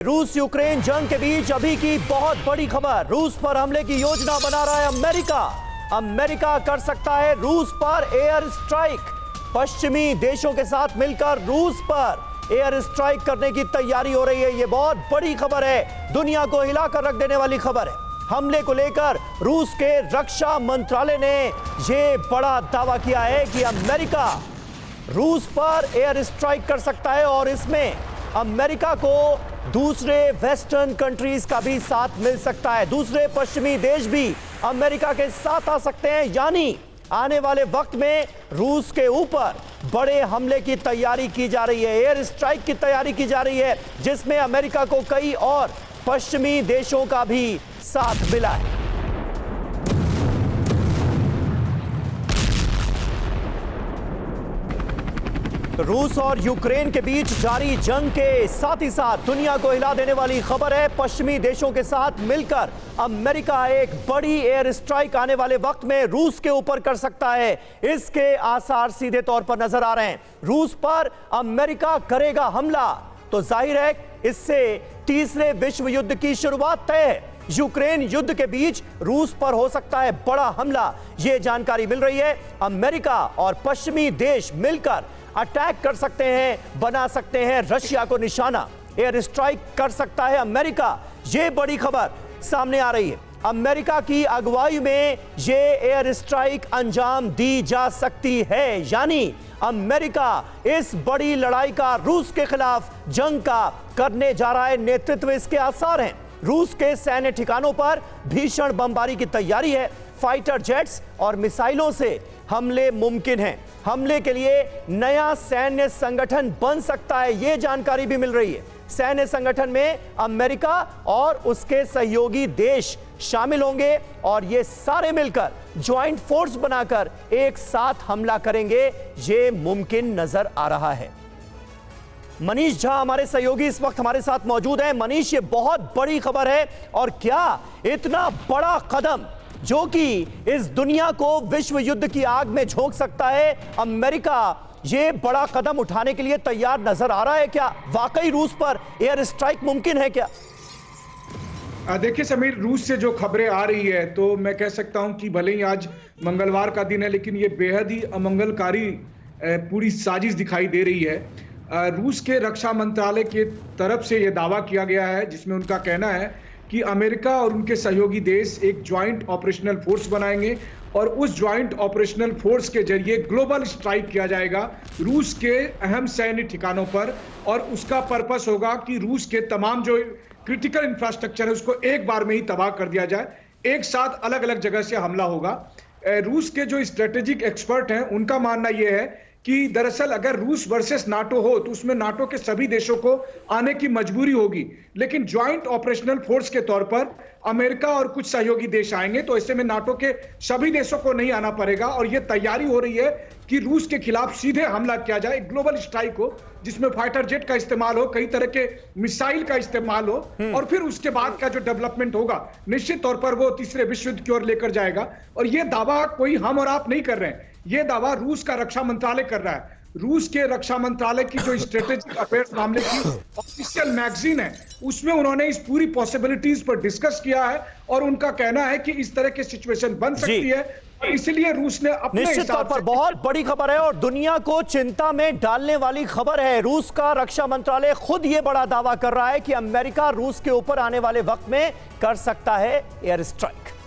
रूस यूक्रेन जंग के बीच अभी की बहुत बड़ी खबर। रूस पर हमले की योजना बना रहा है अमेरिका। अमेरिका कर सकता है रूस पर एयर स्ट्राइक। पश्चिमी देशों के साथ मिलकर रूस पर एयर स्ट्राइक करने की तैयारी हो रही है। यह बहुत बड़ी खबर है, दुनिया को हिलाकर रख देने वाली खबर है। हमले को लेकर रूस के रक्षा मंत्रालय ने यह बड़ा दावा किया है कि अमेरिका रूस पर एयर स्ट्राइक कर सकता है और इसमें अमेरिका को दूसरे वेस्टर्न कंट्रीज का भी साथ मिल सकता है। दूसरे पश्चिमी देश भी अमेरिका के साथ आ सकते हैं, यानी आने वाले वक्त में रूस के ऊपर बड़े हमले की तैयारी की जा रही है, एयर स्ट्राइक की तैयारी की जा रही है, जिसमें अमेरिका को कई और पश्चिमी देशों का भी साथ मिला है। रूस और यूक्रेन के बीच जारी जंग के साथ ही साथ दुनिया को हिला देने वाली खबर है। पश्चिमी देशों के साथ मिलकर अमेरिका एक बड़ी एयर स्ट्राइक आने वाले वक्त में रूस के ऊपर कर सकता है। इसके आसार सीधे तौर पर नजर आ रहे हैं। रूस पर अमेरिका करेगा हमला तो जाहिर है इससे तीसरे विश्व युद्ध की शुरुआत तय है। यूक्रेन युद्ध के बीच रूस पर हो सकता है बड़ा हमला, यह जानकारी मिल रही है। अमेरिका और पश्चिमी देश मिलकर अटैक कर सकते हैं, बना सकते हैं रशिया को निशाना। एयर स्ट्राइक कर सकता है अमेरिका, यह बड़ी खबर सामने आ रही है। अमेरिका की अगुवाई में यह एयर स्ट्राइक अंजाम दी जा सकती है, यानी अमेरिका इस बड़ी लड़ाई का रूस के खिलाफ जंग का करने जा रहा है नेतृत्व। इसके आसार हैं। रूस के सैन्य ठिकानों पर भीषण बमबारी की तैयारी है। फाइटर जेट्स और मिसाइलों से हमले मुमकिन हैं। हमले के लिए नया सैन्य संगठन बन सकता है, यह जानकारी भी मिल रही है। सैन्य संगठन में अमेरिका और उसके सहयोगी देश शामिल होंगे और ये सारे मिलकर ज्वाइंट फोर्स बनाकर एक साथ हमला करेंगे, ये मुमकिन नजर आ रहा है। मनीष झा हमारे सहयोगी इस वक्त हमारे साथ मौजूद हैं। मनीष, ये बहुत बड़ी खबर है और क्या इतना बड़ा कदम जो कि इस दुनिया को विश्व युद्ध की आग में झोंक सकता है, अमेरिका ये बड़ा कदम उठाने के लिए तैयार नजर आ रहा है? क्या वाकई रूस पर एयर स्ट्राइक मुमकिन है क्या? देखिए समीर, रूस से जो खबरें आ रही है तो मैं कह सकता हूं कि भले ही आज मंगलवार का दिन है, लेकिन ये बेहद ही अमंगलकारी पूरी साजिश दिखाई दे रही है। रूस के रक्षा मंत्रालय की तरफ से यह दावा किया गया है, जिसमें उनका कहना है कि अमेरिका और उनके सहयोगी देश एक ज्वाइंट ऑपरेशनल फोर्स बनाएंगे और उस ज्वाइंट ऑपरेशनल फोर्स के जरिए ग्लोबल स्ट्राइक किया जाएगा रूस के अहम सैन्य ठिकानों पर। और उसका पर्पस होगा कि रूस के तमाम जो क्रिटिकल इंफ्रास्ट्रक्चर है उसको एक बार में ही तबाह कर दिया जाए। एक साथ अलग अलग जगह से हमला होगा। रूस के जो स्ट्रेटेजिक एक्सपर्ट हैं उनका मानना यह है कि दरअसल अगर रूस वर्सेस नाटो हो तो उसमें नाटो के सभी देशों को आने की मजबूरी होगी, लेकिन ज्वाइंट ऑपरेशनल फोर्स के तौर पर अमेरिका और कुछ सहयोगी देश आएंगे, तो ऐसे में नाटो के सभी देशों को नहीं आना पड़ेगा। और यह तैयारी हो रही है कि रूस के खिलाफ सीधे हमला किया जाए, एक ग्लोबल स्ट्राइक हो जिसमें फाइटर जेट का इस्तेमाल हो, कई तरह के मिसाइल का इस्तेमाल हो, और फिर उसके बाद का जो डेवलपमेंट होगा निश्चित तौर पर वो तीसरे विश्व युद्ध की ओर लेकर जाएगा। और यह दावा कोई हम और आप नहीं कर रहे हैं, यह दावा रूस का रक्षा मंत्रालय कर रहा है। रूस के रक्षा मंत्रालय की जो स्ट्रेटेजिक अफेयर्स मामले की ऑफिशियल मैगजीन है उसमें उन्होंने इस पूरी पॉसिबिलिटीज पर डिस्कस किया है और उनका कहना है कि इस तरह की सिचुएशन बन सकती है, इसलिए रूस ने अपने निश्चित तौर पर बहुत बड़ी खबर है और दुनिया को चिंता में डालने वाली खबर है। रूस का रक्षा मंत्रालय खुद ये बड़ा दावा कर रहा है कि अमेरिका रूस के ऊपर आने वाले वक्त में कर सकता है एयर स्ट्राइक।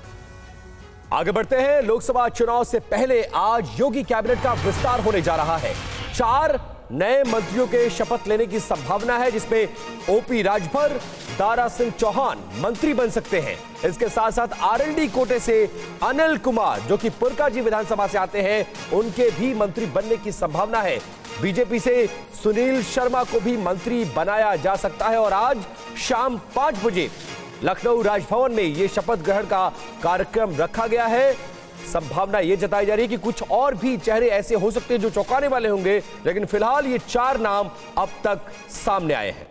आगे बढ़ते हैं। लोकसभा चुनाव से पहले आज योगी कैबिनेट का विस्तार होने जा रहा है। 4 नए मंत्रियों के शपथ लेने की संभावना है, जिसमें ओपी राजभर, दारा सिंह चौहान मंत्री बन सकते हैं। इसके साथ साथ आरएलडी कोटे से अनिल कुमार, जो कि पुरकाजी विधानसभा से आते हैं, उनके भी मंत्री बनने की संभावना है। बीजेपी से सुनील शर्मा को भी मंत्री बनाया जा सकता है और आज शाम 5 बजे लखनऊ राजभवन में यह शपथ ग्रहण का कार्यक्रम रखा गया है। संभावना यह जताई जा रही है कि कुछ और भी चेहरे ऐसे हो सकते हैं जो चौंकाने वाले होंगे, लेकिन फिलहाल ये 4 नाम अब तक सामने आए हैं।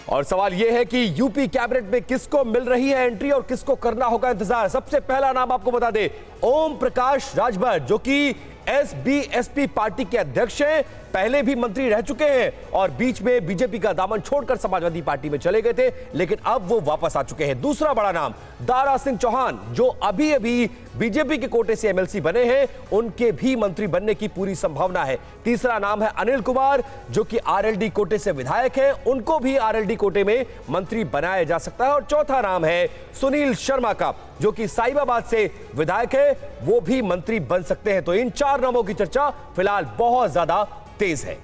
और सवाल यह है कि यूपी कैबिनेट में किसको मिल रही है एंट्री और किसको करना होगा इंतजार। सबसे पहला नाम आपको बता दे, ओम प्रकाश राजभर, जो कि एसबीएसपी पार्टी के अध्यक्ष हैं। पहले भी मंत्री रह चुके हैं और बीच में बीजेपी का दामन छोड़कर समाजवादी पार्टी में चले गए थे, लेकिन अब वो वापस आ चुके हैं। दूसरा बड़ा नाम दारा सिंह चौहान, जो अभी अभी बीजेपी के कोटे से एमएलसी बने हैं, उनके भी मंत्री बनने की पूरी संभावना है। तीसरा नाम है अनिल कुमार, जो कि आरएलडी कोटे से विधायक हैं, उनको भी आरएलडी कोटे में मंत्री बनाया जा सकता है। और चौथा नाम है सुनील शर्मा का, जो कि साहिबाबाद से विधायक है, वो भी मंत्री बन सकते हैं। तो इन 4 नामों की चर्चा फिलहाल बहुत ज्यादा तेज है।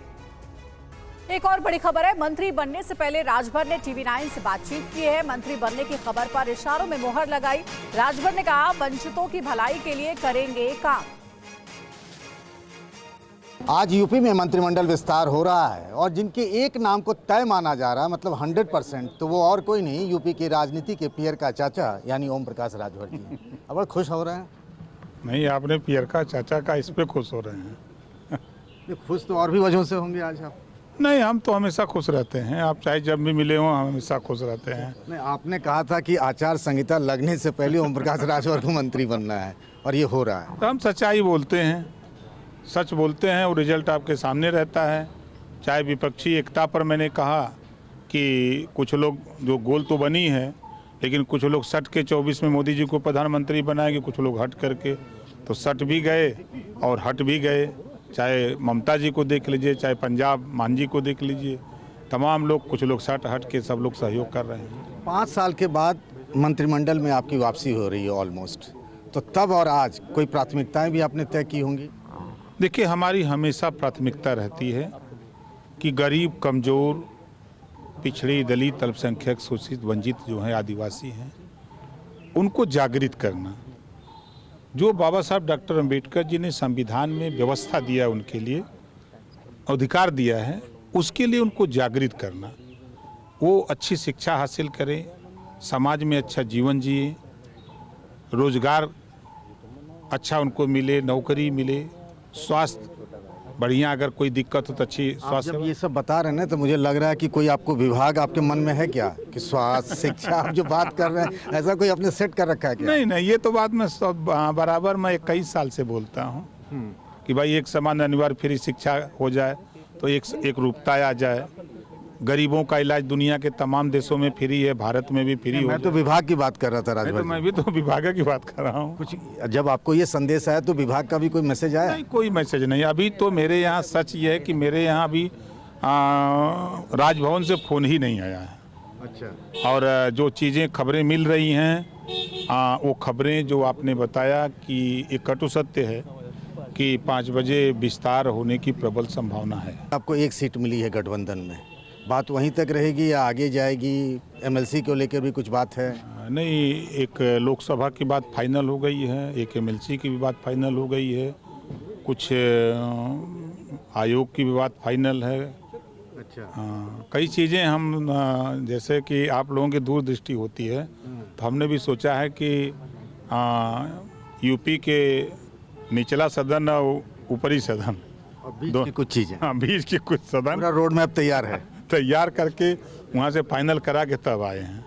एक और बड़ी खबर है, मंत्री बनने से पहले राजभर ने TV9 से बातचीत की है। मंत्री बनने की खबर पर इशारों में मोहर लगाई। राजभर ने कहा, वंचितों की भलाई के लिए करेंगे काम। आज यूपी में मंत्रिमंडल विस्तार हो रहा है और जिनके एक नाम को तय माना जा रहा है, मतलब 100%, तो वो और कोई नहीं, यूपी की राजनीति के पियर का चाचा यानी ओम प्रकाश राजभर जी। अब बड़े खुश हो रहे हैं। नहीं, आपने पियर का चाचा का, इस पे खुश हो रहे हैं। ये खुश तो और भी वजहों से होंगे आज आप। नहीं, हम तो हमेशा खुश रहते हैं। आप चाहे जब भी मिले हो, हम हमेशा खुश रहते हैं। नहीं, आपने कहा था कि आचार संहिता लगने से पहले ओम प्रकाश राजभर को मंत्री बनना है और ये हो रहा है। तो हम सच्चाई बोलते हैं, सच बोलते हैं और रिजल्ट आपके सामने रहता है। चाहे विपक्षी एकता पर मैंने कहा कि कुछ लोग जो गोल तो बनी है, लेकिन कुछ लोग सट के 24 में मोदी जी को प्रधानमंत्री बनाएंगे, कुछ लोग हट करके, तो सट भी गए और हट भी गए। चाहे ममता जी को देख लीजिए, चाहे पंजाब मान जी को देख लीजिए, तमाम लोग, कुछ लोग सट हट के, सब लोग सहयोग कर रहे हैं। 5 साल के बाद मंत्रिमंडल में आपकी वापसी हो रही है ऑलमोस्ट, तो तब और आज कोई प्राथमिकताएं भी आपने तय की होंगी? देखिए, हमारी हमेशा प्राथमिकता रहती है कि गरीब, कमज़ोर, पिछड़ी, दलित, अल्पसंख्यक, शोषित, वंचित जो हैं, आदिवासी हैं, उनको जागृत करना। जो बाबा साहब डॉक्टर अंबेडकर जी ने संविधान में व्यवस्था दिया, उनके लिए अधिकार दिया है, उसके लिए उनको जागृत करना। वो अच्छी शिक्षा हासिल करें, समाज में अच्छा जीवन जिए, रोजगार अच्छा उनको मिले, नौकरी मिले, स्वास्थ्य बढ़िया, अगर कोई दिक्कत हो तो अच्छी आप स्वास्थ्य। जब ये सब बता रहे हैं ना, तो मुझे लग रहा है कि कोई आपको विभाग आपके मन में है क्या, कि स्वास्थ्य, शिक्षा, आप जो बात कर रहे हैं, ऐसा कोई आपने सेट कर रखा है क्या? नहीं नहीं, ये तो बात मैं सब बराबर मैं 21 साल से बोलता हूँ कि भाई एक समान अनिवार्य फ्री शिक्षा हो जाए तो एक रूपता आ जाए। गरीबों का इलाज दुनिया के तमाम देशों में फ्री है, भारत में भी फ्री हो। मैं तो विभाग की बात कर रहा था नहीं, राजभर तो जी। मैं भी तो विभाग की बात कर रहा हूँ। कुछ जब आपको ये संदेश आया तो विभाग का भी कोई मैसेज आया? नहीं, कोई मैसेज नहीं। अभी तो मेरे यहाँ सच ये है कि मेरे यहाँ अभी राजभवन से फ़ोन ही नहीं आया है। अच्छा। और जो चीज़ें खबरें मिल रही हैं, वो खबरें जो आपने बताया कि एक कटु सत्य है कि 5 बजे विस्तार होने की प्रबल संभावना है। आपको एक सीट मिली है गठबंधन में, बात वहीं तक रहेगी या आगे जाएगी? एमएलसी को लेकर भी कुछ बात है? नहीं, एक लोकसभा की बात फाइनल हो गई है, एक एमएलसी की भी बात फाइनल हो गई है, कुछ आयोग की भी बात फाइनल है। अच्छा। हाँ, कई चीज़ें हम जैसे कि आप लोगों की दूरदृष्टि होती है, तो हमने भी सोचा है कि यूपी के निचला सदन और ऊपरी सदन, और बीच की कुछ चीजें, हाँ, बीच की कुछ सदन पूरा रोड मैप तैयार है, तैयार करके वहाँ से फाइनल करा के तब आए हैं।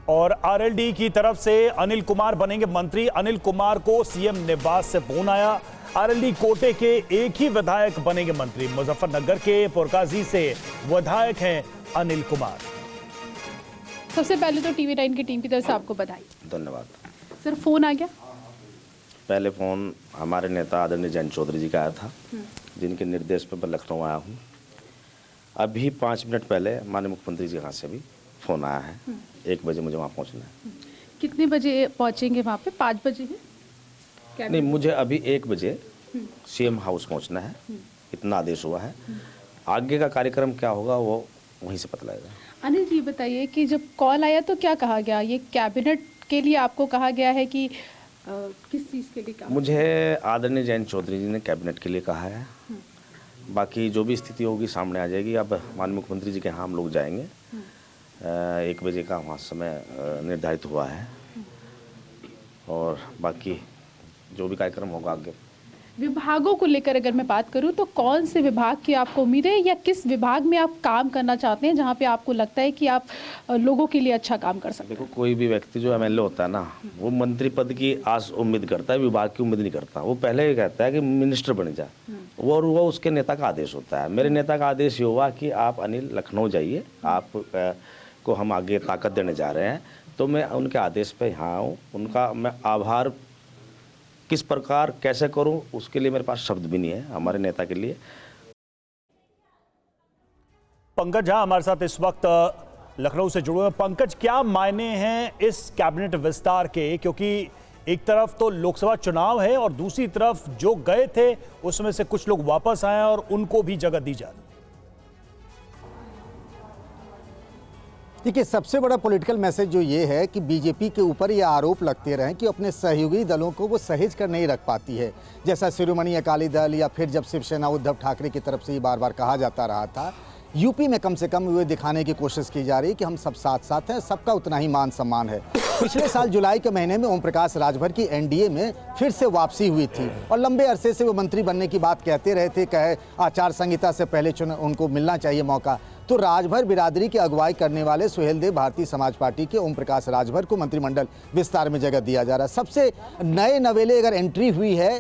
और आरएलडी की तरफ से अनिल कुमार बनेंगे मंत्री। अनिल कुमार को सीएम निवास से फोन आया। आरएलडी कोटे के एक ही विधायक बनेंगे मंत्री। मुजफ्फरनगर के पुरकाजी से विधायक हैं अनिल कुमार। सबसे पहले तो TV9 की टीम की तरफ से आपको बधाई। धन्यवाद सर, फोन आ गया? पहले फ़ोन हमारे नेता आदरणीय जयंत चौधरी जी का आया था, जिनके निर्देश पर मैं लखनऊ आया हूँ। अभी 5 मिनट पहले माननीय मुख्यमंत्री जी के यहाँ से भी फ़ोन आया है। 1 बजे मुझे वहाँ पहुँचना है। कितने बजे पहुँचेंगे वहाँ पे? 5 बजे है? नहीं, मुझे अभी 1 बजे सीएम हाउस पहुँचना है, इतना आदेश हुआ है। आगे का कार्यक्रम क्या होगा वो वहीं से पता लगेगा। अनिल जी, बताइए कि जब कॉल आया तो क्या कहा गया? ये कैबिनेट के लिए आपको कहा गया है कि किस चीज़ के लिए कहा? मुझे आदरणीय जयंत चौधरी जी ने कैबिनेट के लिए कहा है। बाकी जो भी स्थिति होगी सामने आ जाएगी। अब माननीय मुख्यमंत्री जी के यहाँ हम लोग जाएंगे। 1 बजे का वहाँ समय निर्धारित हुआ है, और बाकी जो भी कार्यक्रम होगा आगे। विभागों को लेकर अगर मैं बात करूं तो कौन से विभाग की आपको उम्मीद है या किस विभाग में आप काम करना चाहते हैं जहां पे आपको लगता है कि आप लोगों के लिए अच्छा काम कर सकते हैं? देखो, कोई भी व्यक्ति जो एमएलए होता है ना, वो मंत्री पद की आस उम्मीद करता है, विभाग की उम्मीद नहीं करता। वो पहले ही कहता है कि मिनिस्टर बन जाए, वो उसके नेता का आदेश होता है। मेरे नेता का आदेश ये हुआ कि आप अनिल लखनऊ जाइए, आप को हम आगे ताकत देने जा रहे हैं। तो मैं उनके आदेश पे यहाँ हूँ। उनका मैं आभार किस प्रकार कैसे करूँ, उसके लिए मेरे पास शब्द भी नहीं है हमारे नेता के लिए। पंकज झा हमारे साथ इस वक्त लखनऊ से जुड़े हुए। पंकज, क्या मायने हैं इस कैबिनेट विस्तार के, क्योंकि एक तरफ तो लोकसभा चुनाव है और दूसरी तरफ जो गए थे उसमें से कुछ लोग वापस आए और उनको भी जगह दी जा रही है। देखिए, सबसे बड़ा पॉलिटिकल मैसेज जो ये है कि बीजेपी के ऊपर ये आरोप लगते रहे कि अपने सहयोगी दलों को वो सहेज कर नहीं रख पाती है। जैसा शिरोमणि अकाली दल या फिर जब शिवसेना उद्धव ठाकरे की तरफ से ये बार बार कहा जाता रहा था, यूपी में कम से कम ये दिखाने की कोशिश की जा रही है कि हम सब साथ साथ हैं, सबका उतना ही मान सम्मान है। पिछले साल जुलाई के महीने में ओम प्रकाश राजभर की एनडीए में फिर से वापसी हुई थी और लंबे अरसे से वो मंत्री बनने की बात कहते रहे थे, कहे आचार संहिता से पहले उनको मिलना चाहिए मौका। तो राजभर बिरादरी की अगुवाई करने वाले सुहेलदेव भारतीय समाज पार्टी के ओम प्रकाश राजभर को मंत्रिमंडल विस्तार में जगह दिया जा रहा है। सबसे नए नवेले अगर एंट्री हुई है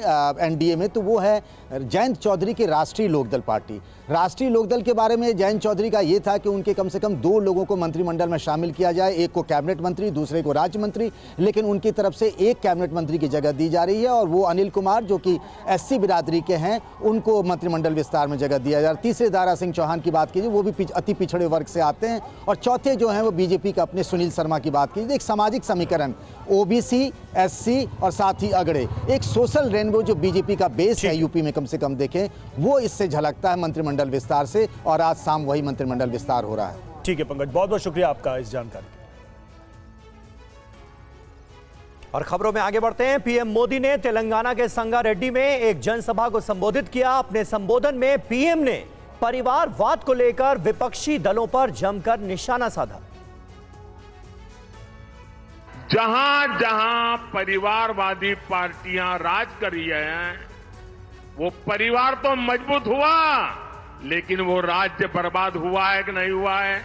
एनडीए में तो वो है जयंत चौधरी की राष्ट्रीय लोकदल पार्टी। राष्ट्रीय लोकदल के बारे में जयंत चौधरी का ये था कि उनके कम से कम 2 लोगों को मंत्रिमंडल में शामिल किया जाए, एक को कैबिनेट मंत्री, दूसरे को राज्य मंत्री। लेकिन उनकी तरफ से एक कैबिनेट मंत्री की जगह दी जा रही है और वो अनिल कुमार जो कि एससी बिरादरी के हैं, उनको मंत्रिमंडल विस्तार में जगह दिया जा रहा है। तीसरे दारा सिंह चौहान की बात कीजिए, वो भी अति पिछड़े वर्ग से आते हैं। और चौथे जो हैं वो बीजेपी का अपने सुनील शर्मा की बात कीजिए। एक सामाजिक समीकरण ओबीसी, एससी और साथ ही अगड़े, एक सोशल रेनबो जो बीजेपी का बेस है यूपी में कम से कम देखें, वो इससे झलकता है मंत्रिमंडल विस्तार से। और आज शाम वही मंत्रिमंडल विस्तार हो रहा है। ठीक है पंकज, बहुत बहुत शुक्रिया आपका इस जानकारी। और खबरों में आगे बढ़ते हैं। पीएम मोदी ने तेलंगाना के संगारेड्डी में एक जनसभा को संबोधित किया। अपने संबोधन में पीएम ने परिवारवाद को लेकर विपक्षी दलों पर जमकर निशाना साधा। जहां जहां परिवारवादी पार्टियां राज कर रही हैं, वो परिवार तो मजबूत हुआ, लेकिन वो राज्य बर्बाद हुआ है कि नहीं हुआ है?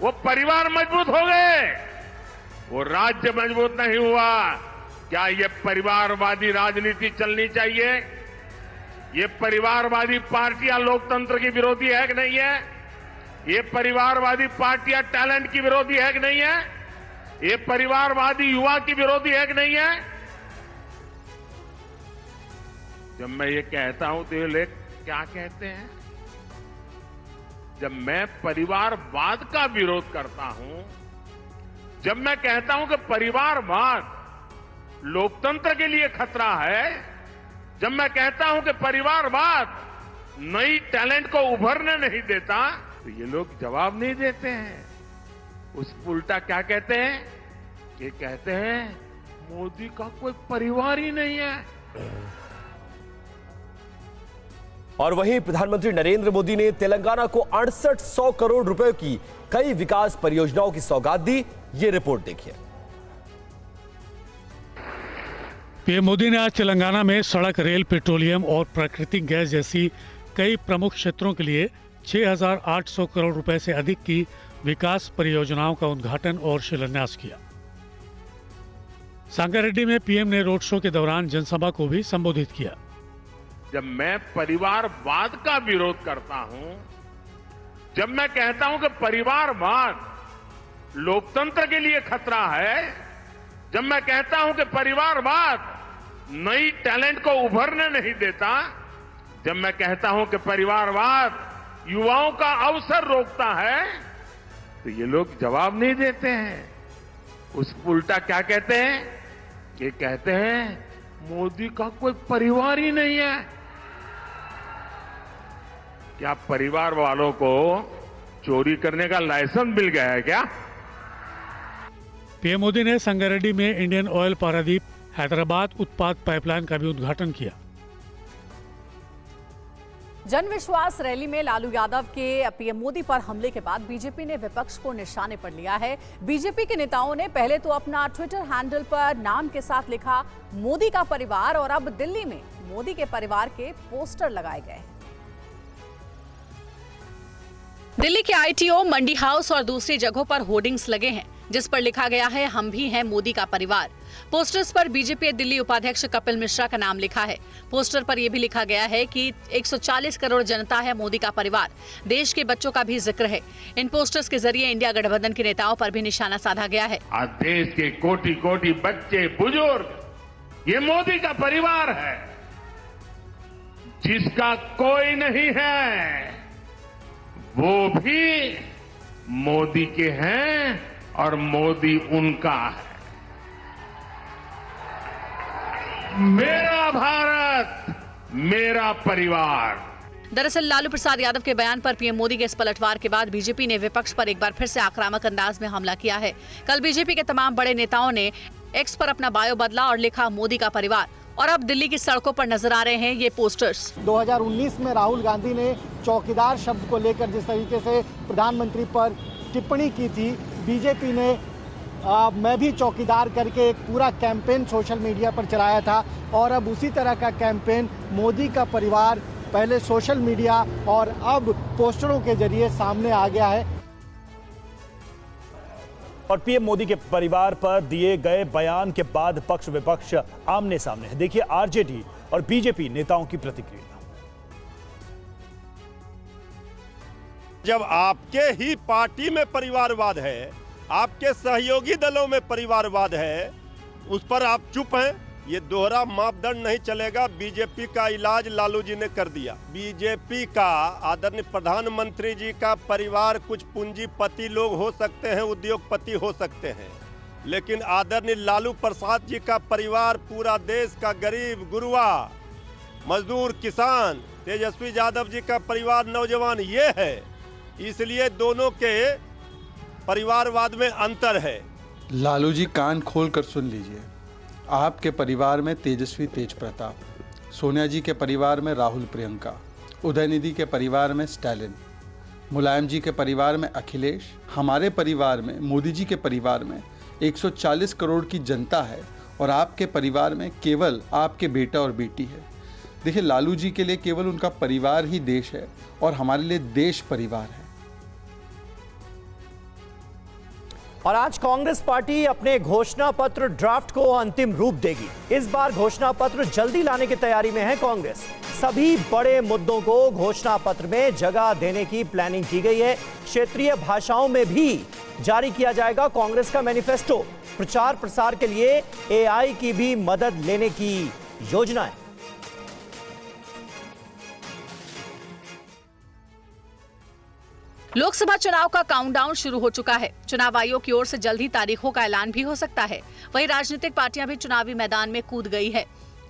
वो परिवार मजबूत हो गए, वो राज्य मजबूत नहीं हुआ। क्या ये परिवारवादी राजनीति चलनी चाहिए? ये परिवारवादी पार्टियां लोकतंत्र की विरोधी है कि नहीं है? ये परिवारवादी पार्टियां टैलेंट की विरोधी है कि नहीं है? ये परिवारवादी युवा की विरोधी है कि नहीं है? जब मैं ये कहता हूं तो ये लोग क्या कहते हैं? जब मैं परिवारवाद का विरोध करता हूं, जब मैं कहता हूं कि परिवारवाद लोकतंत्र के लिए खतरा है, जब मैं कहता हूं कि परिवारवाद नई टैलेंट को उभरने नहीं देता, तो ये लोग जवाब नहीं देते हैं। उस उल्टा क्या कहते हैं? ये कहते हैं मोदी का कोई परिवार ही नहीं है। और वहीं प्रधानमंत्री नरेंद्र मोदी ने तेलंगाना को 6800 करोड़ रुपए की कई विकास परियोजनाओं की सौगात दी। ये रिपोर्ट देखिए। पीएम मोदी ने आज तेलंगाना में सड़क, रेल, पेट्रोलियम और प्राकृतिक गैस जैसी कई प्रमुख क्षेत्रों के लिए 6800 करोड़ रुपए से अधिक की विकास परियोजनाओं का उद्घाटन और शिलान्यास किया। संगारेड्डी में पीएम ने रोड शो के दौरान जनसभा को भी संबोधित किया। जब मैं परिवारवाद का विरोध करता हूं, जब मैं कहता हूं कि परिवारवाद लोकतंत्र के लिए खतरा है, जब मैं कहता हूं कि परिवारवाद नई टैलेंट को उभरने नहीं देता, जब मैं कहता हूं कि परिवारवाद युवाओं का अवसर रोकता है, तो ये लोग जवाब नहीं देते हैं। उस उल्टा क्या कहते हैं? ये कहते हैं मोदी का कोई परिवार ही नहीं है। क्या परिवार वालों को चोरी करने का लाइसेंस मिल गया है क्या? पीएम मोदी ने संगारेड्डी में इंडियन ऑयल पारादीप हैदराबाद उत्पाद पाइपलाइन का भी उद्घाटन किया। जन विश्वास रैली में लालू यादव के पीएम मोदी पर हमले के बाद बीजेपी ने विपक्ष को निशाने पर लिया है। बीजेपी के नेताओं ने पहले तो अपना ट्विटर हैंडल पर नाम के साथ लिखा मोदी का परिवार और अब दिल्ली में मोदी के परिवार के पोस्टर लगाए गए हैं। दिल्ली के आईटीओ, मंडी हाउस और दूसरी जगहों पर होर्डिंग्स लगे हैं जिस पर लिखा गया है, हम भी हैं मोदी का परिवार। पोस्टर्स पर बीजेपी दिल्ली उपाध्यक्ष कपिल मिश्रा का नाम लिखा है। पोस्टर पर यह भी लिखा गया है कि 140 करोड़ जनता है मोदी का परिवार। देश के बच्चों का भी जिक्र है। इन पोस्टर्स के जरिए इंडिया गठबंधन के नेताओं पर भी निशाना साधा गया है। आज देश के कोटि कोटि बच्चे, बुजुर्ग, ये मोदी का परिवार है जिसका कोई नहीं है, वो भी मोदी के हैं और मोदी उनका है। मेरा भारत, मेरा परिवार। दरअसल लालू प्रसाद यादव के बयान पर पीएम मोदी के इस पलटवार के बाद बीजेपी ने विपक्ष पर एक बार फिर से आक्रामक अंदाज में हमला किया है। कल बीजेपी के तमाम बड़े नेताओं ने एक्स पर अपना बायो बदला और लिखा मोदी का परिवार, और अब दिल्ली की सड़कों पर नजर आ रहे हैं ये पोस्टर्स। 2019 में राहुल गांधी ने चौकीदार शब्द को लेकर जिस तरीके से प्रधानमंत्री पर टिप्पणी की थी, बीजेपी ने मैं भी चौकीदार करके एक पूरा कैंपेन सोशल मीडिया पर चलाया था, और अब उसी तरह का कैंपेन मोदी का परिवार पहले सोशल मीडिया और अब पोस्टरों के जरिए सामने आ गया है। और पीएम मोदी के परिवार पर दिए गए बयान के बाद पक्ष विपक्ष आमने सामने है। देखिए आरजेडी और बीजेपी नेताओं की प्रतिक्रिया। जब आपके ही पार्टी में परिवारवाद है, आपके सहयोगी दलों में परिवारवाद है, उस पर आप चुप हैं। ये दोहरा मापदंड नहीं चलेगा। बीजेपी का इलाज लालू जी ने कर दिया। बीजेपी का आदरणीय प्रधानमंत्री जी का परिवार कुछ पूंजीपति लोग हो सकते हैं, उद्योगपति हो सकते हैं, लेकिन आदरणीय लालू प्रसाद जी का परिवार पूरा देश का गरीब, गुरुआ, मजदूर, किसान, तेजस्वी यादव जी का परिवार, नौजवान, ये है। इसलिए दोनों के परिवारवाद में अंतर है। लालू जी कान खोल कर सुन लीजिए। आपके परिवार में तेजस्वी तेज प्रताप, सोनिया जी के परिवार में राहुल प्रियंका, उदयनिधि के परिवार में स्टालिन, मुलायम जी के परिवार में अखिलेश, हमारे परिवार में, मोदी जी के परिवार में 140 करोड़ की जनता है, और आपके परिवार में केवल आपके बेटा और बेटी है। देखिए, लालू जी के लिए केवल उनका परिवार ही देश है, और हमारे लिए देश परिवार है। और आज कांग्रेस पार्टी अपने घोषणा पत्र ड्राफ्ट को अंतिम रूप देगी। इस बार घोषणा पत्र जल्दी लाने की तैयारी में है कांग्रेस। सभी बड़े मुद्दों को घोषणा पत्र में जगह देने की प्लानिंग की गई है। क्षेत्रीय भाषाओं में भी जारी किया जाएगा कांग्रेस का मैनिफेस्टो। प्रचार प्रसार के लिए एआई की भी मदद लेने की योजना है। लोकसभा चुनाव का काउंटडाउन शुरू हो चुका है। चुनाव आयोग की ओर से जल्द ही तारीखों का ऐलान भी हो सकता है। वहीं राजनीतिक पार्टियां भी चुनावी मैदान में कूद गई है।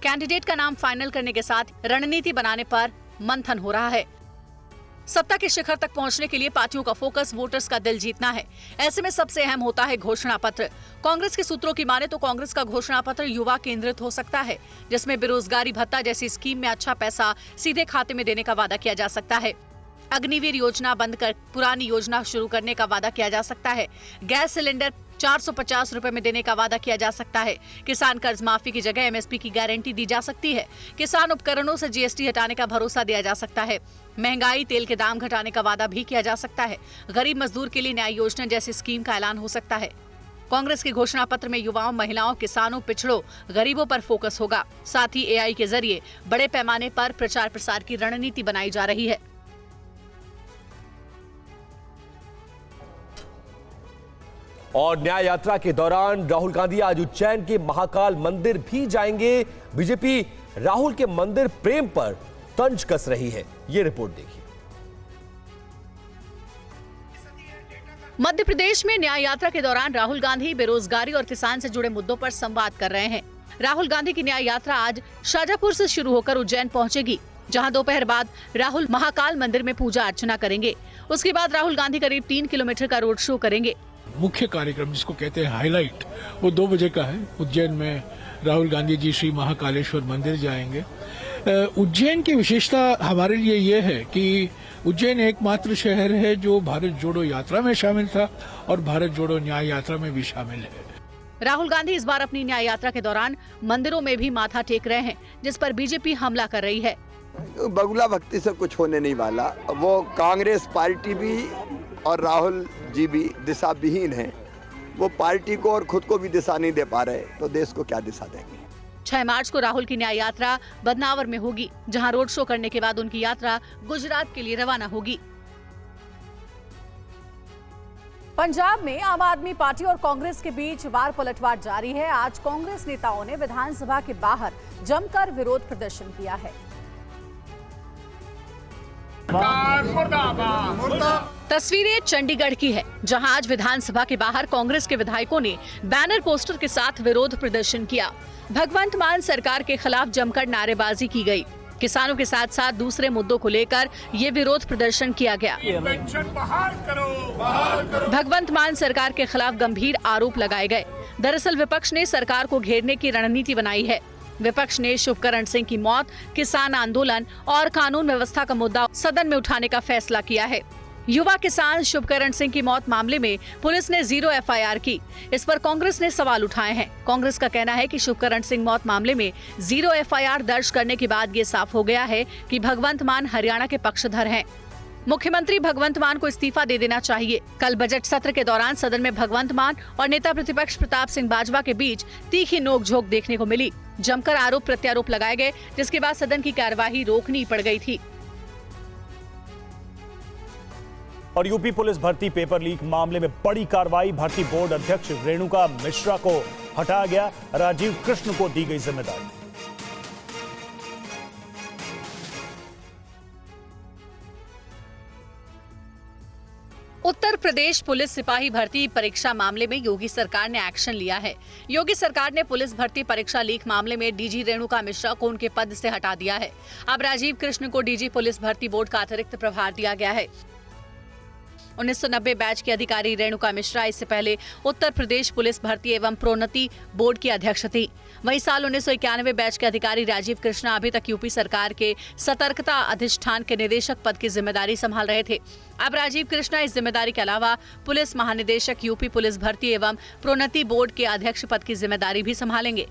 कैंडिडेट का नाम फाइनल करने के साथ रणनीति बनाने पर मंथन हो रहा है। सत्ता के शिखर तक पहुंचने के लिए पार्टियों का फोकस वोटर्स का दिल जीतना है। ऐसे में सबसे अहम होता है घोषणा पत्र। कांग्रेस के सूत्रों की माने तो कांग्रेस का घोषणा पत्र युवा केंद्रित हो सकता है, जिसमें बेरोजगारी भत्ता जैसी स्कीम में अच्छा पैसा सीधे खाते में देने का वादा किया जा सकता है। अग्निवीर योजना बंद कर पुरानी योजना शुरू करने का वादा किया जा सकता है। गैस सिलेंडर 450 रुपए में देने का वादा किया जा सकता है। किसान कर्ज माफी की जगह एमएसपी की गारंटी दी जा सकती है। किसान उपकरणों से जीएसटी हटाने का भरोसा दिया जा सकता है। महंगाई, तेल के दाम घटाने का वादा भी किया जा सकता है। गरीब मजदूर के लिए न्याय योजना जैसी स्कीम का ऐलान हो सकता है। कांग्रेस के घोषणा पत्र में युवाओं, महिलाओं, किसानों, पिछड़ों, गरीबों पर फोकस होगा। साथ ही एआई के जरिए बड़े पैमाने पर प्रचार प्रसार की रणनीति बनाई जा रही है। और न्याय यात्रा के दौरान राहुल गांधी आज उज्जैन के महाकाल मंदिर भी जाएंगे। बीजेपी राहुल के मंदिर प्रेम पर तंज कस रही है। ये रिपोर्ट देखिए। मध्य प्रदेश में न्याय यात्रा के दौरान राहुल गांधी बेरोजगारी और किसान से जुड़े मुद्दों पर संवाद कर रहे हैं। राहुल गांधी की न्याय यात्रा आज शाजापुर से शुरू होकर उज्जैन पहुंचेगी, जहां दोपहर बाद राहुल महाकाल मंदिर में पूजा अर्चना करेंगे। उसके बाद राहुल गांधी करीब 3 किलोमीटर का रोड शो करेंगे। मुख्य कार्यक्रम जिसको कहते हैं हाईलाइट, वो 2 बजे का है। उज्जैन में राहुल गांधी जी श्री महाकालेश्वर मंदिर जाएंगे। उज्जैन की विशेषता हमारे लिए ये है कि उज्जैन एकमात्र शहर है जो भारत जोड़ो यात्रा में शामिल था और भारत जोड़ो न्याय यात्रा में भी शामिल है। राहुल गांधी इस बार अपनी न्याय यात्रा के दौरान मंदिरों में भी माथा टेक रहे हैं, जिस पर बीजेपी हमला कर रही है। बगुला भक्ति से कुछ होने नहीं वाला। वो कांग्रेस पार्टी भी और राहुल जी भी दिशा विहीन है। वो पार्टी को और खुद को भी दिशा नहीं दे पा रहे, तो देश को क्या दिशा देंगे। 6 मार्च को राहुल की न्याय यात्रा बदनावर में होगी, जहां रोड शो करने के बाद उनकी यात्रा गुजरात के लिए रवाना होगी। पंजाब में आम आदमी पार्टी और कांग्रेस के बीच वार पलटवार जारी है। आज कांग्रेस नेताओं ने विधानसभा के बाहर जमकर विरोध प्रदर्शन किया है। तस्वीरें चंडीगढ़ की है, जहां आज विधानसभा के बाहर कांग्रेस के विधायकों ने बैनर पोस्टर के साथ विरोध प्रदर्शन किया। भगवंत मान सरकार के खिलाफ जमकर नारेबाजी की गई। किसानों के साथ साथ दूसरे मुद्दों को लेकर ये विरोध प्रदर्शन किया गया। भगवंत मान सरकार के खिलाफ गंभीर आरोप लगाए गए। दरअसल विपक्ष ने सरकार को घेरने की रणनीति बनाई है। विपक्ष ने शुभकरण सिंह की मौत, किसान आंदोलन और कानून व्यवस्था का मुद्दा सदन में उठाने का फैसला किया है। युवा किसान शुभकरण सिंह की मौत मामले में पुलिस ने 0 FIR की। इस पर कांग्रेस ने सवाल उठाए हैं। कांग्रेस का कहना है कि शुभकरण सिंह मौत मामले में 0 FIR दर्ज करने के बाद ये साफ हो गया है कि भगवंत मान हरियाणा के पक्षधर हैं। मुख्यमंत्री भगवंत मान को इस्तीफा दे देना चाहिए। कल बजट सत्र के दौरान सदन में भगवंत मान और नेता प्रतिपक्ष प्रताप सिंह बाजवा के बीच तीखी नोकझोंक देखने को मिली। जमकर आरोप प्रत्यारोप लगाए गए, जिसके बाद सदन की कार्यवाही रोकनी पड़ गई थी। और यूपी पुलिस भर्ती पेपर लीक मामले में बड़ी कार्रवाई। भर्ती बोर्ड अध्यक्ष रेणुका मिश्रा को हटाया गया, राजीव कृष्ण को दी गई जिम्मेदारी। उत्तर प्रदेश पुलिस सिपाही भर्ती परीक्षा मामले में योगी सरकार ने एक्शन लिया है। योगी सरकार ने पुलिस भर्ती परीक्षा लीक मामले में डीजी रेणुका मिश्रा को उनके पद से हटा दिया है। अब राजीव कृष्ण को डीजी पुलिस भर्ती बोर्ड का अतिरिक्त प्रभार दिया गया है। 1990 बैच की अधिकारी रेणुका मिश्रा इससे पहले उत्तर प्रदेश पुलिस भर्ती एवं प्रोन्नति बोर्ड की अध्यक्ष थी। वहीं साल 1991 बैच के अधिकारी राजीव कृष्णा अभी तक यूपी सरकार के सतर्कता अधिष्ठान के निदेशक पद की जिम्मेदारी संभाल रहे थे। अब राजीव कृष्णा इस जिम्मेदारी के अलावा पुलिस महानिदेशक यूपी पुलिस भर्ती एवं प्रोन्नति बोर्ड के अध्यक्ष पद की जिम्मेदारी भी संभालेंगे।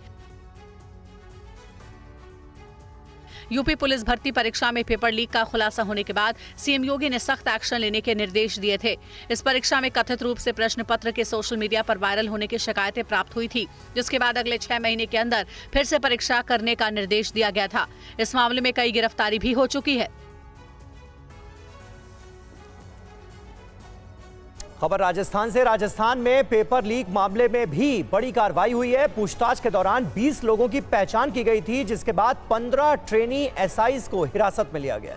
यूपी पुलिस भर्ती परीक्षा में पेपर लीक का खुलासा होने के बाद सीएम योगी ने सख्त एक्शन लेने के निर्देश दिए थे। इस परीक्षा में कथित रूप से प्रश्न पत्र के सोशल मीडिया पर वायरल होने की शिकायतें प्राप्त हुई थी, जिसके बाद अगले 6 महीने के अंदर फिर से परीक्षा करने का निर्देश दिया गया था। इस मामले में कई गिरफ्तारी भी हो चुकी है। खबर राजस्थान से। राजस्थान में पेपर लीक मामले में भी बड़ी कार्रवाई हुई है। पूछताछ के दौरान 20 लोगों की पहचान की गई थी, जिसके बाद 15 ट्रेनी एसआईज को हिरासत में लिया गया।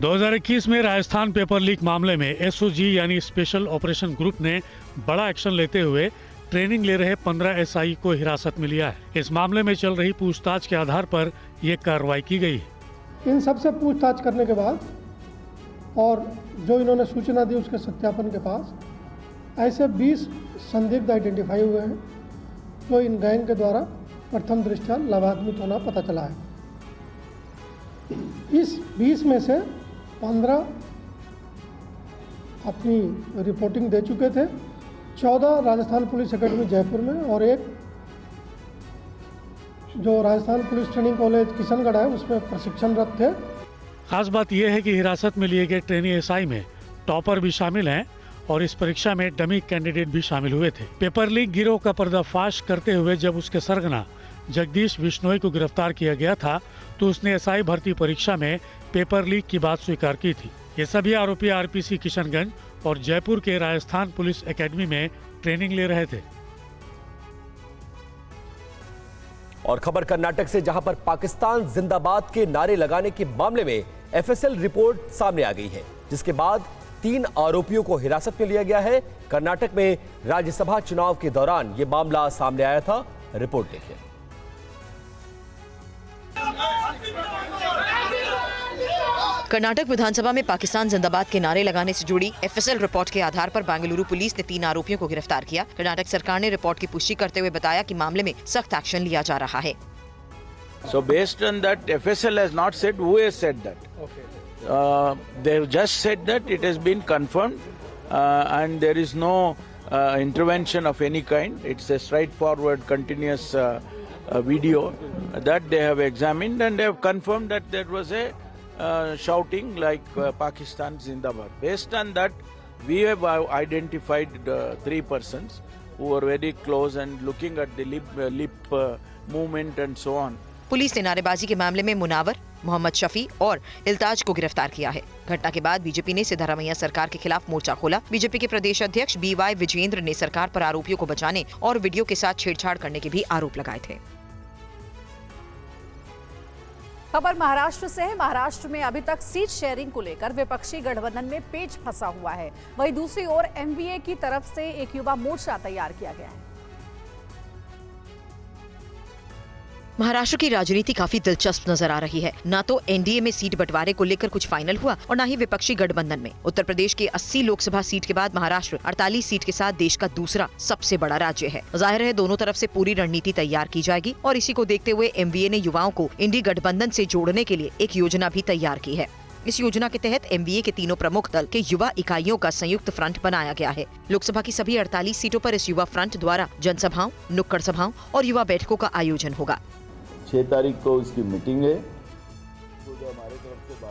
2021 में राजस्थान पेपर लीक मामले में एसओजी यानी स्पेशल ऑपरेशन ग्रुप ने बड़ा एक्शन लेते हुए ट्रेनिंग ले रहे 15 एसआई को हिरासत में लिया है। इस मामले में चल रही पूछताछ के आधार पर यह कार्रवाई की गई है। इन सबसे पूछताछ करने के बाद और जो इन्होंने सूचना दी उसके सत्यापन के पास ऐसे 20 संदिग्ध आइडेंटिफाई हुए हैं, जो इन गैंग के द्वारा प्रथम दृष्टया लाभान्वित होना पता चला है। इस 20 में से 15 अपनी रिपोर्टिंग दे चुके थे, 14 राजस्थान पुलिस एकेडमी जयपुर में और एक जो Rajasthan police training college Kishangarh है उसमें प्रशिक्षणरत थे। खास बात यह है कि हिरासत में लिए गए ट्रेनी एसआई में टॉपर भी शामिल हैं और इस परीक्षा में डमी कैंडिडेट भी शामिल हुए थे। पेपर लीक गिरोह का पर्दाफाश करते हुए जब उसके सरगना जगदीश बिश्नोई को गिरफ्तार किया गया था, तो उसने एसआई भर्ती परीक्षा में पेपर लीक की बात स्वीकार की थी। ये सभी आरोपी आरपीसी किशनगंज और जयपुर के राजस्थान पुलिस एकेडमी में ट्रेनिंग ले रहे थे। और खबर कर्नाटक से, जहां पर पाकिस्तान जिंदाबाद के नारे लगाने के मामले में एफएसएल रिपोर्ट सामने आ गई है, जिसके बाद 3 आरोपियों को हिरासत में लिया गया है। कर्नाटक में राज्यसभा चुनाव के दौरान यह मामला सामने आया था। रिपोर्ट देखिए। कर्नाटक विधानसभा में पाकिस्तान जिंदाबाद के नारे लगाने से जुड़ी एफएसएल रिपोर्ट के आधार पर बेंगलुरु पुलिस ने 3 आरोपियों को गिरफ्तार किया। कर्नाटक सरकार ने रिपोर्ट की पुष्टि करते हुए बताया कि मामले में सख्त एक्शन लिया जा रहा है। So based on that, FSL has not said who has said that. Okay. They have just said that it has been confirmed and there is no intervention of any kind. It's a straightforward, continuous video that they have examined, and they have confirmed that there was a shouting like Pakistan Zindabad. Based on that, we have identified 3 persons who were very close and looking at the lip movement and so on. Police ने नारेबाजी के मामले में मुनावर, मोहम्मद शफी और इल्ताज को गिरफ्तार किया है। घटना के बाद बीजेपी ने सिद्धारमैया सरकार के खिलाफ मोर्चा खोला। बीजेपी के प्रदेश अध्यक्ष BY विजेंद्र ने सरकार पर आरोपियों को बचाने और वीडियो के साथ छेड़छाड़ करने के भी आरोप लगाए थे। खबर महाराष्ट्र से है। महाराष्ट्र में अभी तक सीट शेयरिंग को लेकर विपक्षी गठबंधन में पेच फंसा हुआ है। वहीं दूसरी ओर MVA की तरफ से एक युवा मोर्चा तैयार किया गया है। महाराष्ट्र की राजनीति काफी दिलचस्प नजर आ रही है। न तो NDA में सीट बंटवारे को लेकर कुछ फाइनल हुआ और न ही विपक्षी गठबंधन में। उत्तर प्रदेश के 80 लोकसभा सीट के बाद महाराष्ट्र 48 सीट के साथ देश का दूसरा सबसे बड़ा राज्य है। जाहिर है दोनों तरफ से पूरी रणनीति तैयार की जाएगी और इसी को देखते हुए MVA ने युवाओं को इंडी गठबंधन से जोड़ने के लिए एक योजना भी तैयार की है। इस योजना के तहत MVA के तीनों प्रमुख दल के युवा इकाइयों का संयुक्त फ्रंट बनाया गया है। लोकसभा की सभी 48 सीटों पर इस युवा फ्रंट द्वारा जनसभाओं, नुक्कड़ सभाओं और युवा बैठकों का आयोजन होगा। 6 तारीख को इसकी मीटिंग है।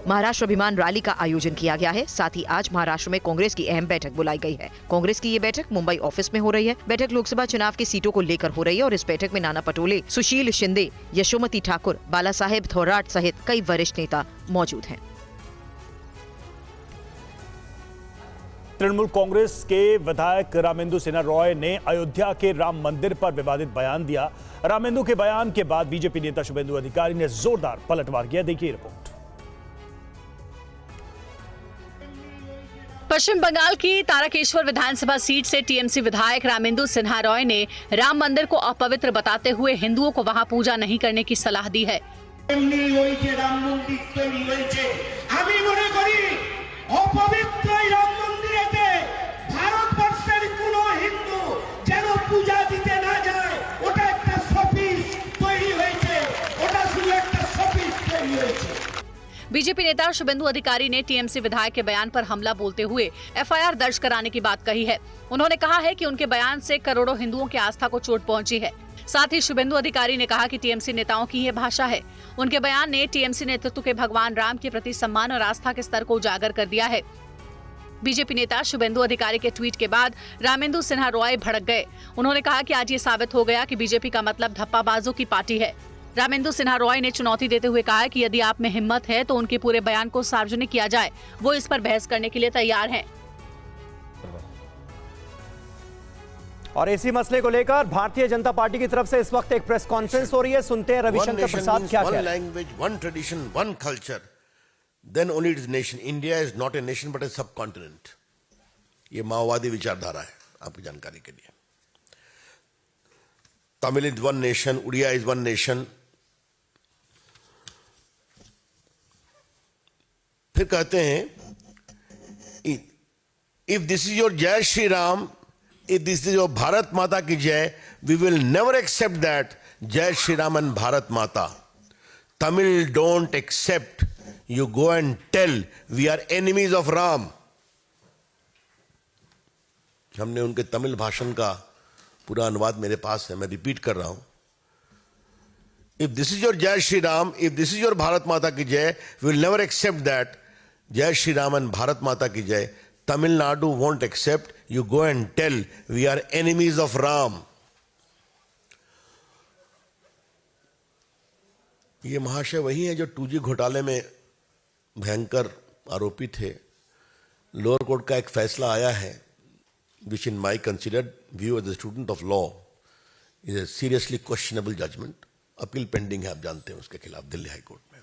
महाराष्ट्र अभिमान रैली का आयोजन किया गया है। साथ ही आज महाराष्ट्र में कांग्रेस की अहम बैठक बुलाई गई है। कांग्रेस की ये बैठक मुंबई ऑफिस में हो रही है। बैठक लोकसभा चुनाव की सीटों को लेकर हो रही है और इस बैठक में नाना पटोले, सुशील शिंदे, यशोमती ठाकुर, बाला साहेब थोराट सहित कई वरिष्ठ नेता मौजूद हैं। तृणमूल कांग्रेस के विधायक रामेंदु सिन्हा रॉय ने अयोध्या के राम मंदिर पर विवादित बयान दिया। रामेंदु के बयान के बाद बीजेपी नेता शुभेंदु अधिकारी ने जोरदार पलटवार किया। देखिए रिपोर्ट। पश्चिम बंगाल की तारकेश्वर विधानसभा सीट से टीएमसी विधायक रामेंदु सिन्हा रॉय ने राम मंदिर को अपवित्र बताते हुए हिंदुओं को वहां पूजा नहीं करने की सलाह दी है। बीजेपी नेता शुभेंदु अधिकारी ने टीएमसी विधायक के बयान पर हमला बोलते हुए एफआईआर दर्ज कराने की बात कही है। उन्होंने कहा है कि उनके बयान से करोड़ों हिंदुओं की आस्था को चोट पहुंची है। साथ ही शुभेंदु अधिकारी ने कहा कि टीएमसी नेताओं की ये भाषा है। उनके बयान ने टीएमसी नेतृत्व के भगवान राम के प्रति सम्मान और आस्था के स्तर को उजागर कर दिया है। बीजेपी नेता शुभेंदु अधिकारी के ट्वीट के बाद रामेंदु सिन्हा रॉय भड़क गए। उन्होंने कहा कि आज ये साबित हो गया कि बीजेपी का मतलब धप्पाबाजों की पार्टी है। रामेंदु सिन्हा रॉय ने चुनौती देते हुए कहा कि यदि आप में हिम्मत है तो उनके पूरे बयान को सार्वजनिक किया जाए। वो इस पर बहस करने के लिए तैयार हैं। और इसी मसले को लेकर भारतीय जनता पार्टी की तरफ से इस वक्त एक प्रेस कॉन्फ्रेंस हो रही है। सुनते हैं रविशंकर प्रसाद क्या कह रहे हैं। One language, one tradition, one culture, then only it is nation. India is not a nation but a sub continent. ये माओवादी विचारधारा है, आपकी जानकारी के लिए। Tamil is one nation, Oriya is one nation. फिर कहते हैं इफ दिस इज योर जय Shri Ram, if this is your Bharat Mata ki jai, we will never accept that. Jai Shri Ram and Bharat Mata. Tamil don't accept. You go and tell we are enemies of Ram. हमने उनके तमिल भाषण का पूरा अनुवाद मेरे पास है, मैं repeat कर रहा हूं। If this is your Jai Shri Ram, if this is your Bharat Mata ki jai, we will never accept that. Jai Shri Ram and Bharat Mata ki jai. Tamil Nadu won't accept. You go and tell we are enemies of Ram. ये महाशय वही है जो 2G घोटाले में भयंकर आरोपी थे। लोअर कोर्ट का एक फैसला आया है, which in my considered view as a student of law is a seriously questionable judgment. Appeal pending है, आप जानते हैं, उसके खिलाफ दिल्ली हाई कोर्ट में।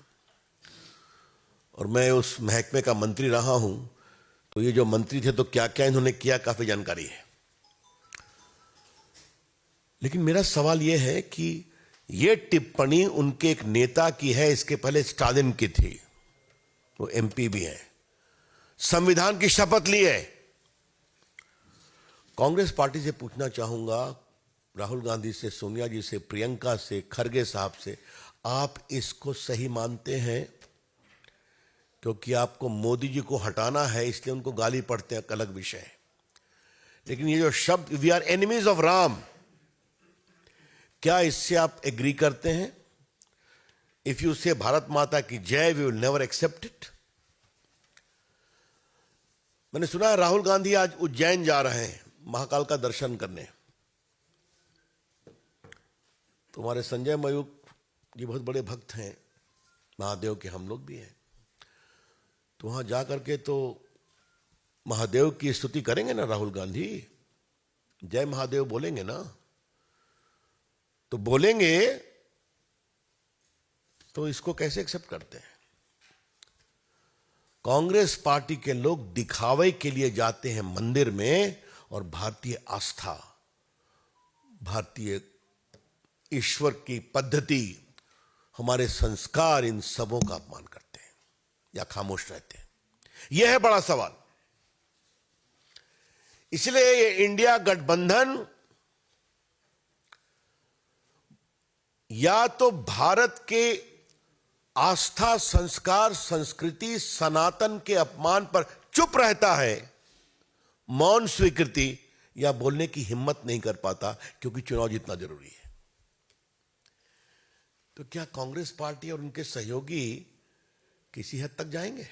और मैं उस महकमे का मंत्री रहा हूं, तो ये जो मंत्री थे तो क्या क्या इन्होंने किया काफी जानकारी है। लेकिन मेरा सवाल ये है कि ये टिप्पणी उनके एक नेता की है, इसके पहले स्टालिन की थी, वो MP भी है, संविधान की शपथ ली है। कांग्रेस पार्टी से पूछना चाहूंगा, राहुल गांधी से, सोनिया जी से, प्रियंका से, खरगे साहब से, आप इसको सही मानते हैं? क्योंकि आपको मोदी जी को हटाना है, इसलिए उनको गाली पड़ते हैं, अलग विषय है। लेकिन ये जो शब्द we are enemies of Ram, क्या इससे आप एग्री करते हैं? इफ यू से भारत माता की जय, we will never accept it. मैंने सुना है राहुल गांधी आज उज्जैन जा रहे हैं महाकाल का दर्शन करने। तुम्हारे संजय मयूख जी बहुत बड़े भक्त हैं महादेव के, हम लोग भी हैं। तो वहां जा करके तो महादेव की स्तुति करेंगे ना राहुल गांधी, जय महादेव बोलेंगे ना? तो बोलेंगे तो इसको कैसे एक्सेप्ट करते हैं? कांग्रेस पार्टी के लोग दिखावे के लिए जाते हैं मंदिर में और भारतीय आस्था, भारतीय ईश्वर की पद्धति, हमारे संस्कार, इन सबों का अपमान करते हैं या खामोश रहते हैं। यह है बड़ा सवाल। इसलिए ये इंडिया गठबंधन या तो भारत के आस्था, संस्कार, संस्कृति, सनातन के अपमान पर चुप रहता है, मौन स्वीकृति, या बोलने की हिम्मत नहीं कर पाता क्योंकि चुनाव जीतना जरूरी है। तो क्या कांग्रेस पार्टी और उनके सहयोगी किसी हद तक जाएंगे?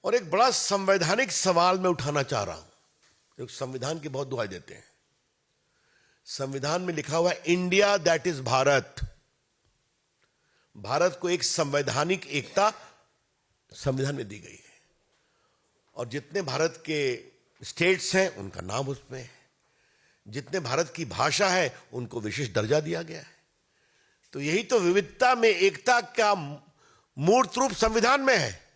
और एक बड़ा संवैधानिक सवाल मैं उठाना चाह रहा हूं। एक संविधान की बहुत दुहाई देते हैं। संविधान में लिखा हुआ है India that is Bharat. Bharat को एक संवैधानिक एकता संविधान में दी गई है और जितने भारत के स्टेट्स हैं उनका नाम उसमें है, जितने भारत की भाषा है उनको विशेष दर्जा दिया गया है। तो यही तो विविधता में एकता का मूर्त रूप संविधान में है।